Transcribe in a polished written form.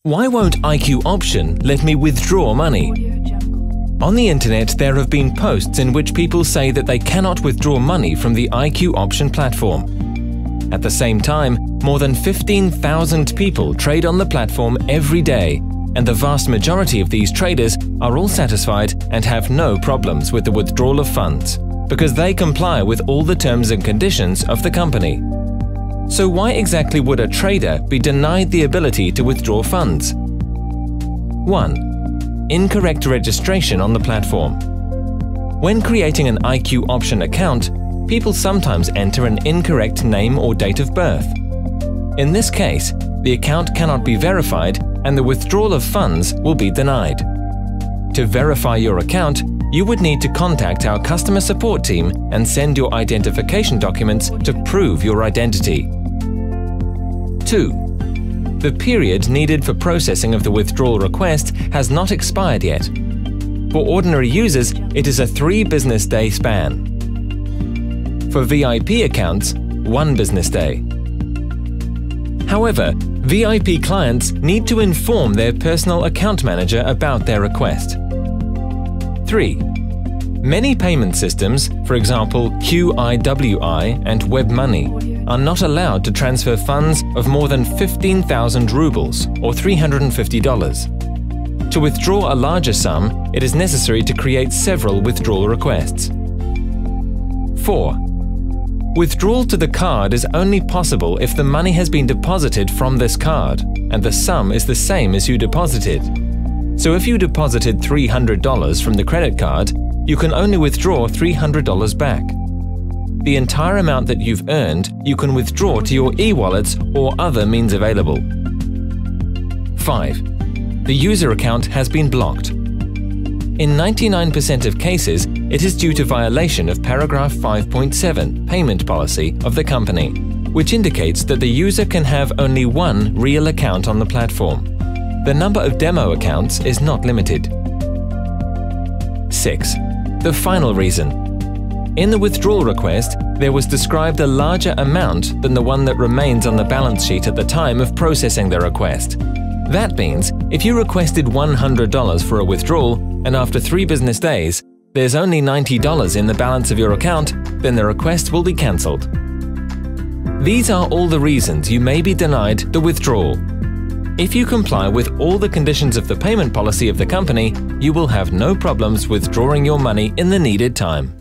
Why won't IQ Option let me withdraw money? On the internet, there have been posts in which people say that they cannot withdraw money from the IQ Option platform. At the same time, more than 15,000 people trade on the platform every day, and the vast majority of these traders are all satisfied and have no problems with the withdrawal of funds, because they comply with all the terms and conditions of the company. So why exactly would a trader be denied the ability to withdraw funds? 1. Incorrect registration on the platform. When creating an IQ Option account, people sometimes enter an incorrect name or date of birth. In this case, the account cannot be verified and the withdrawal of funds will be denied. To verify your account, you would need to contact our customer support team and send your identification documents to prove your identity. 2. The period needed for processing of the withdrawal request has not expired yet. For ordinary users, it is a 3 business day span. For VIP accounts, 1 business day. However, VIP clients need to inform their personal account manager about their request. 3. Many payment systems, for example QIWI and WebMoney, are not allowed to transfer funds of more than 15,000 rubles or $350. To withdraw a larger sum, it is necessary to create several withdrawal requests. 4. Withdrawal to the card is only possible if the money has been deposited from this card and the sum is the same as you deposited. So if you deposited $300 from the credit card, you can only withdraw $300 back. The entire amount that you've earned, you can withdraw to your e-wallets or other means available. 5. The user account has been blocked. In 99% of cases, it is due to violation of paragraph 5.7 payment policy of the company, which indicates that the user can have only 1 real account on the platform. The number of demo accounts is not limited. 6. The final reason. In the withdrawal request, there was described a larger amount than the one that remains on the balance sheet at the time of processing the request. That means if you requested $100 for a withdrawal and after 3 business days, there's only $90 in the balance of your account, then the request will be cancelled. These are all the reasons you may be denied the withdrawal. If you comply with all the conditions of the payment policy of the company, you will have no problems withdrawing your money in the needed time.